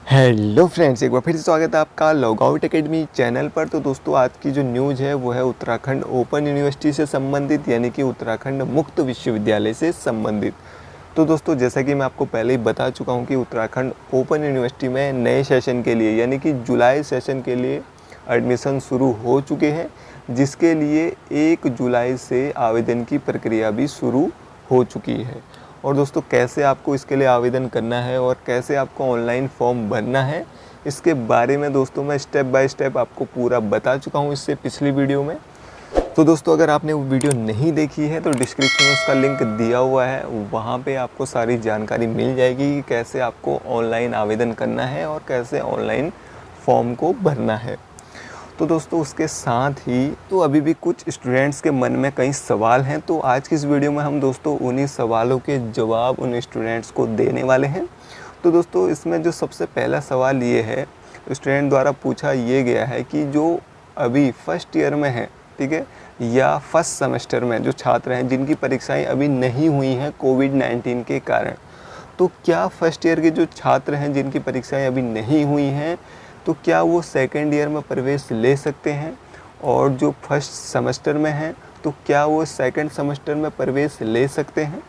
Hello friends, एक बार फिर से स्वागत है आपका लॉगआउट एकेडमी चैनल पर। तो दोस्तों, आज की जो न्यूज़ है वो है उत्तराखंड ओपन यूनिवर्सिटी से संबंधित, यानी कि उत्तराखंड मुक्त विश्वविद्यालय से संबंधित। तो दोस्तों, जैसा कि मैं आपको पहले ही बता चुका हूं कि उत्तराखंड ओपन यूनिवर्सिटी में नए सेशन के लिए, यानी कि जुलाई सेशन के लिए एडमिशन शुरू हो चुके हैं, जिसके लिए 1 जुलाई से आवेदन की प्रक्रिया भी शुरू हो चुकी है। और दोस्तों, कैसे आपको इसके लिए आवेदन करना है और कैसे आपको ऑनलाइन फॉर्म भरना है, इसके बारे में दोस्तों मैं स्टेप बाय स्टेप आपको पूरा बता चुका हूँ इससे पिछली वीडियो में। तो दोस्तों, अगर आपने वो वीडियो नहीं देखी है तो डिस्क्रिप्शन में उसका लिंक दिया हुआ है, वहाँ पे आपको सारी जानकारी मिल जाएगी कि कैसे आपको ऑनलाइन आवेदन करना है और कैसे ऑनलाइन फॉर्म को भरना है। तो दोस्तों, उसके साथ ही तो अभी भी कुछ स्टूडेंट्स के मन में कई सवाल हैं, तो आज की इस वीडियो में हम दोस्तों उन्हीं सवालों के जवाब उन स्टूडेंट्स को देने वाले हैं। तो दोस्तों, इसमें जो सबसे पहला सवाल ये है, स्टूडेंट द्वारा पूछा ये गया है कि जो अभी फर्स्ट ईयर में है, ठीक है, या फर्स्ट सेमेस्टर में जो छात्र हैं जिनकी परीक्षाएं अभी नहीं हुई हैं कोविड-19 के कारण, तो क्या फर्स्ट ईयर के जो छात्र हैं जिनकी परीक्षाएं अभी नहीं हुई हैं, तो क्या वो सेकेंड ईयर में प्रवेश ले सकते हैं? और जो फर्स्ट सेमेस्टर में हैं, तो क्या वो सेकंड सेमेस्टर में प्रवेश ले सकते हैं?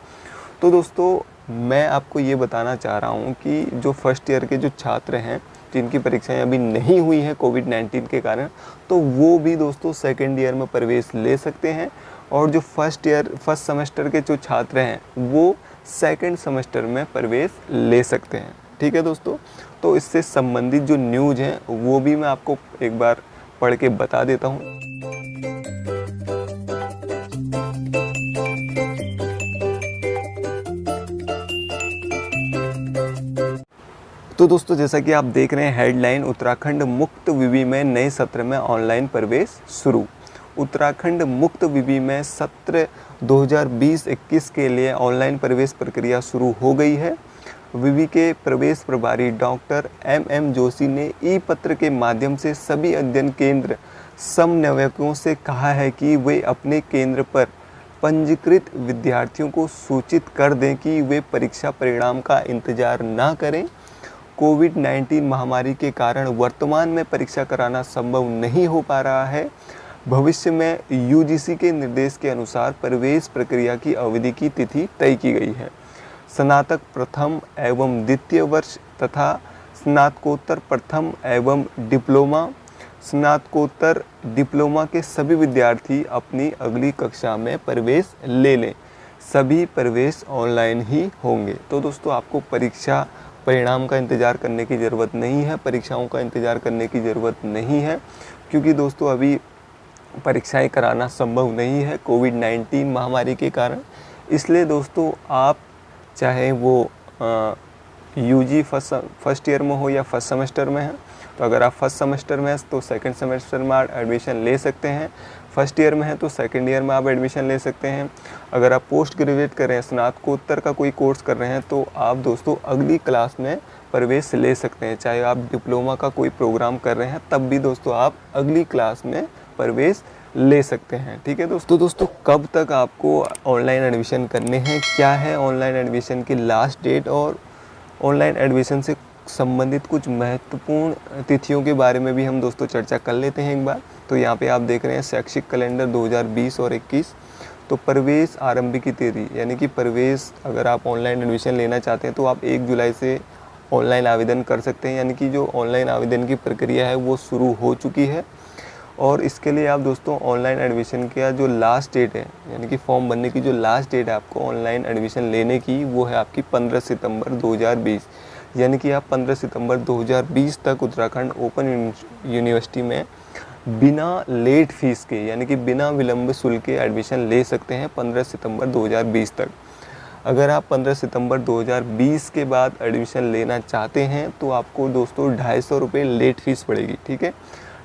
तो दोस्तों, मैं आपको ये बताना चाह रहा हूँ कि जो फर्स्ट ईयर के जो छात्र हैं जिनकी परीक्षाएं अभी नहीं हुई हैं कोविड-19 के कारण, तो वो भी दोस्तों सेकेंड ईयर में प्रवेश ले सकते हैं। और जो फर्स्ट सेमेस्टर के जो छात्र हैं वो सेकंड सेमेस्टर में प्रवेश ले सकते हैं। ठीक है दोस्तों, तो इससे संबंधित जो न्यूज़ है वो भी मैं आपको एक बार पढ़ के बता देता हूँ। तो दोस्तों, जैसा कि आप देख रहे हैं हेडलाइन, उत्तराखंड मुक्त विवि में नए सत्र में ऑनलाइन प्रवेश शुरू। उत्तराखंड मुक्त विवि में सत्र 2020-21 के लिए ऑनलाइन प्रवेश प्रक्रिया शुरू हो गई है। विवि के प्रवेश प्रभारी डॉक्टर एम जोशी ने ई पत्र के माध्यम से सभी अध्ययन केंद्र समन्वयकों से कहा है कि वे अपने केंद्र पर पंजीकृत विद्यार्थियों को सूचित कर दें कि वे परीक्षा परिणाम का इंतजार न करें। कोविड-19 महामारी के कारण वर्तमान में परीक्षा कराना संभव नहीं हो पा रहा है। भविष्य में यूजीसी के निर्देश के अनुसार प्रवेश प्रक्रिया की अवधि की तिथि तय की गई है। स्नातक प्रथम एवं द्वितीय वर्ष तथा स्नातकोत्तर प्रथम एवं डिप्लोमा, स्नातकोत्तर डिप्लोमा के सभी विद्यार्थी अपनी अगली कक्षा में प्रवेश ले लें। सभी प्रवेश ऑनलाइन ही होंगे। तो दोस्तों, आपको परीक्षा परिणाम का इंतज़ार करने की ज़रूरत नहीं है, परीक्षाओं का इंतज़ार करने की ज़रूरत नहीं है, क्योंकि दोस्तों अभी परीक्षाएं कराना संभव नहीं है कोविड-19 महामारी के कारण। इसलिए दोस्तों, आप चाहे वो यूजी फर्स्ट ईयर में हो या फर्स्ट सेमेस्टर में है, तो अगर आप फर्स्ट सेमेस्टर में हैं तो सेकंड सेमेस्टर में आप एडमिशन ले सकते हैं। फर्स्ट ईयर में है तो सेकंड ईयर में आप एडमिशन ले सकते हैं। अगर आप पोस्ट ग्रेजुएट कर रहे हैं, स्नातकोत्तर का कोई कोर्स कर रहे हैं, तो आप दोस्तों अगली क्लास में प्रवेश ले सकते हैं। चाहे आप डिप्लोमा का कोई प्रोग्राम कर रहे हैं, तब भी दोस्तों आप अगली क्लास में प्रवेश ले सकते हैं। ठीक है दोस्तों, कब तक आपको ऑनलाइन एडमिशन करने हैं, क्या है ऑनलाइन एडमिशन की लास्ट डेट, और ऑनलाइन एडमिशन से संबंधित कुछ महत्वपूर्ण तिथियों के बारे में भी हम दोस्तों चर्चा कर लेते हैं एक बार। तो यहाँ पे आप देख रहे हैं शैक्षिक कैलेंडर 2020 और 21। तो प्रवेश आरंभ की तिथि, यानी कि प्रवेश अगर आप ऑनलाइन एडमिशन लेना चाहते हैं तो आप 1 जुलाई से ऑनलाइन आवेदन कर सकते हैं, यानी कि जो ऑनलाइन आवेदन की प्रक्रिया है वो शुरू हो चुकी है। और इसके लिए आप दोस्तों ऑनलाइन एडमिशन का जो लास्ट डेट है, यानी कि फॉर्म भरने की जो लास्ट डेट है आपको ऑनलाइन एडमिशन लेने की, वो है आपकी 15 सितंबर 2020। यानी कि आप 15 सितंबर 2020 तक उत्तराखंड ओपन यूनिवर्सिटी में बिना लेट फीस के, यानी कि बिना विलंब शुल्क के एडमिशन ले सकते हैं 15 सितंबर 2020 तक। अगर आप 15 सितंबर 2020 के बाद एडमिशन लेना चाहते हैं तो आपको दोस्तों 250 रुपये लेट फीस पड़ेगी। ठीक है,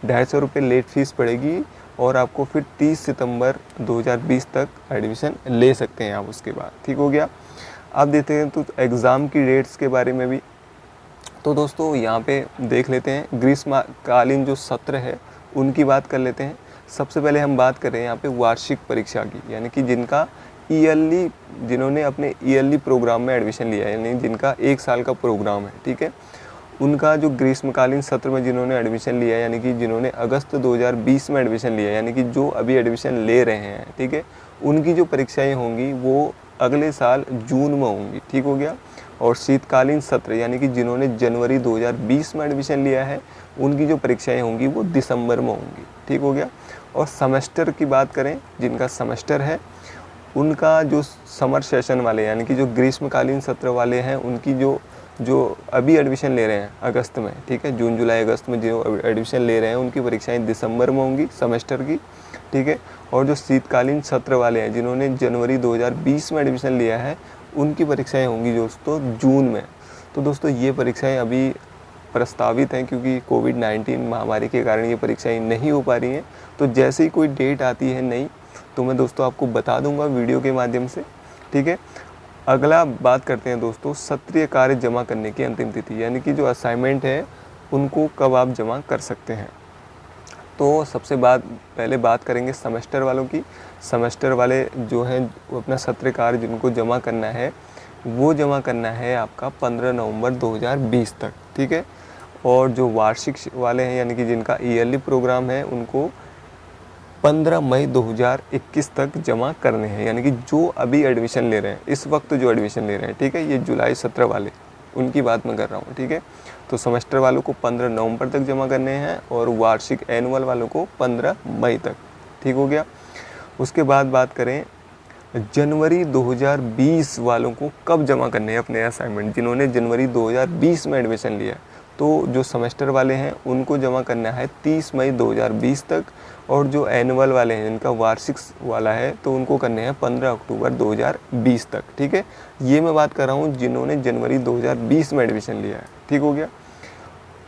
250 रुपये लेट फीस पड़ेगी और आपको फिर 30 सितंबर 2020 तक एडमिशन ले सकते हैं आप उसके बाद। ठीक हो गया। आप देते हैं तो एग्ज़ाम की डेट्स के बारे में भी। तो दोस्तों, यहाँ पे देख लेते हैं ग्रीष्मकालीन जो सत्र है उनकी बात कर लेते हैं। सबसे पहले हम बात कर रहे हैं यहाँ पे वार्षिक परीक्षा की, यानी कि जिन्होंने अपने ईयरली प्रोग्राम में एडमिशन लिया है, यानी जिनका 1 साल का प्रोग्राम है। ठीक है, उनका जो ग्रीष्मकालीन सत्र में जिन्होंने एडमिशन लिया, यानी कि जिन्होंने अगस्त 2020 में एडमिशन लिया, यानी कि जो अभी एडमिशन ले रहे हैं, ठीक है, उनकी जो परीक्षाएं होंगी वो अगले साल जून में होंगी, ठीक हो गया। और शीतकालीन सत्र यानी कि जिन्होंने जनवरी 2020 में एडमिशन लिया है, उनकी जो परीक्षाएं होंगी वो दिसंबर में होंगी, ठीक हो गया। और सेमेस्टर की बात करें, जिनका सेमेस्टर है, उनका जो समर सेशन वाले यानी कि जो ग्रीष्मकालीन सत्र वाले हैं, उनकी जो अभी एडमिशन ले रहे हैं अगस्त में, ठीक है, जून जुलाई अगस्त में जो एडमिशन ले रहे हैं, उनकी परीक्षाएं दिसंबर में होंगी सेमेस्टर की, ठीक है। और जो शीतकालीन सत्र वाले हैं, जिन्होंने जनवरी 2020 में एडमिशन लिया है, उनकी परीक्षाएं होंगी दोस्तों जून में। तो दोस्तों ये परीक्षाएं अभी प्रस्तावित हैं, क्योंकि कोविड-19 महामारी के कारण ये परीक्षाएं नहीं हो पा रही हैं। तो जैसे ही कोई डेट आती है नई, तो मैं दोस्तों आपको बता दूंगा वीडियो के माध्यम से, ठीक है। अगला बात करते हैं दोस्तों सत्रीय कार्य जमा करने की अंतिम तिथि, यानी कि जो असाइनमेंट है उनको कब आप जमा कर सकते हैं। तो सबसे पहले बात करेंगे सेमेस्टर वालों की। सेमेस्टर वाले जो हैं वो अपना सत्र कार्य जिनको जमा करना है, वो जमा करना है आपका 15 नवंबर 2020 तक, ठीक है। और जो वार्षिक वाले हैं, यानी कि जिनका ईयरली प्रोग्राम है, उनको 15 मई 2021 तक जमा करने हैं, यानी कि जो अभी एडमिशन ले रहे हैं, इस वक्त जो एडमिशन ले रहे हैं, ठीक है, ये जुलाई सत्र वाले, उनकी बात मैं कर रहा हूँ, ठीक है। तो सेमेस्टर वालों को 15 नवंबर तक जमा करने हैं और वार्षिक एनुअल वालों को 15 मई तक, ठीक हो गया। उसके बाद बात करें जनवरी 2020 वालों को कब जमा करने हैं अपने असाइनमेंट, जिन्होंने जनवरी 2020 में एडमिशन लिया। तो जो सेमेस्टर वाले हैं उनको जमा करना है 30 मई 2020 तक, और जो एनुअल वाले हैं जिनका वार्षिक वाला है, तो उनको करने हैं 15 अक्टूबर 2020 तक, ठीक है। ये मैं बात कर रहा हूँ जिन्होंने जनवरी 2020 में एडमिशन लिया है, ठीक हो गया।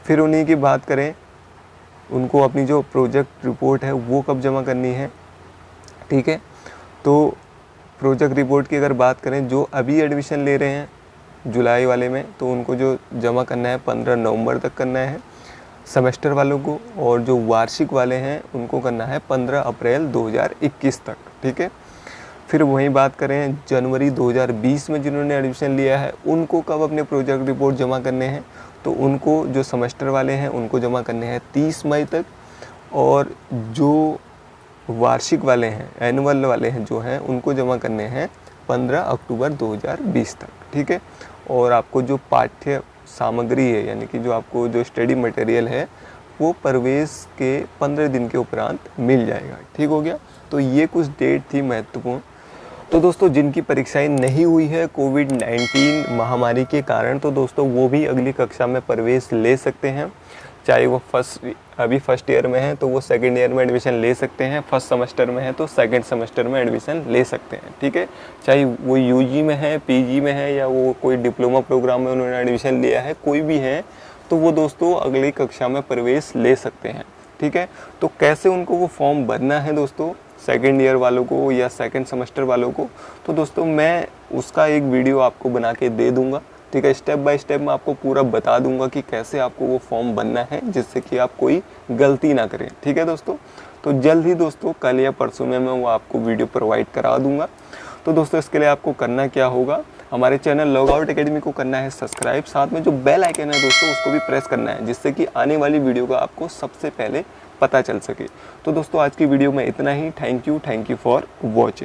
फिर उन्हीं की बात करें, उनको अपनी जो प्रोजेक्ट रिपोर्ट है वो कब जमा करनी है, ठीक है। तो प्रोजेक्ट रिपोर्ट की अगर बात करें, जो अभी एडमिशन ले रहे हैं जुलाई वाले में, तो उनको जो जमा करना है 15 नवंबर तक करना है सेमेस्टर वालों को, और जो वार्षिक वाले हैं उनको करना है 15 अप्रैल 2021 तक, ठीक है। फिर वहीं बात करें जनवरी 2020 में जिन्होंने एडमिशन लिया है, उनको कब अपने प्रोजेक्ट रिपोर्ट जमा करने हैं, तो उनको जो सेमेस्टर वाले हैं उनको जमा करने हैं 30 मई तक, और जो वार्षिक वाले हैं, एनुअल वाले हैं जो हैं, उनको जमा करने हैं 15 अक्टूबर 2020 तक, ठीक है। और आपको जो पाठ्य सामग्री है, यानी कि जो आपको जो स्टडी मटेरियल है, वो प्रवेश के 15 दिन के उपरांत मिल जाएगा, ठीक हो गया। तो ये कुछ डेट थी महत्वपूर्ण। तो दोस्तों जिनकी परीक्षाएं नहीं हुई है कोविड-19 महामारी के कारण, तो दोस्तों वो भी अगली कक्षा में प्रवेश ले सकते हैं। चाहे वो अभी फर्स्ट ईयर में है तो वो सेकंड ईयर में एडमिशन ले सकते हैं, फर्स्ट सेमेस्टर में है तो सेकंड सेमेस्टर में एडमिशन ले सकते हैं, ठीक है। चाहे वो यूजी में है, पीजी में है, या वो कोई डिप्लोमा प्रोग्राम में उन्होंने एडमिशन लिया है, कोई भी है, तो वो दोस्तों अगली कक्षा में प्रवेश ले सकते हैं, ठीक है। तो कैसे उनको वो फॉर्म भरना है दोस्तों, सेकेंड ईयर वालों को या सेकेंड सेमेस्टर वालों को, तो दोस्तों मैं उसका एक वीडियो आपको बना के दे दूंगा, ठीक है। स्टेप बाय स्टेप मैं आपको पूरा बता दूंगा कि कैसे आपको वो फॉर्म भरना है, जिससे कि आप कोई गलती ना करें, ठीक है दोस्तों। तो जल्द ही दोस्तों कल या परसों में मैं वो आपको वीडियो प्रोवाइड करा दूंगा। तो दोस्तों इसके लिए आपको करना क्या होगा, हमारे चैनल लॉगआउट एकेडमी को करना है सब्सक्राइब, साथ में जो बेल आइकन है दोस्तों उसको भी प्रेस करना है, जिससे कि आने वाली वीडियो का आपको सबसे पहले पता चल सके। तो दोस्तों आज की वीडियो में इतना ही। Thank you for watching.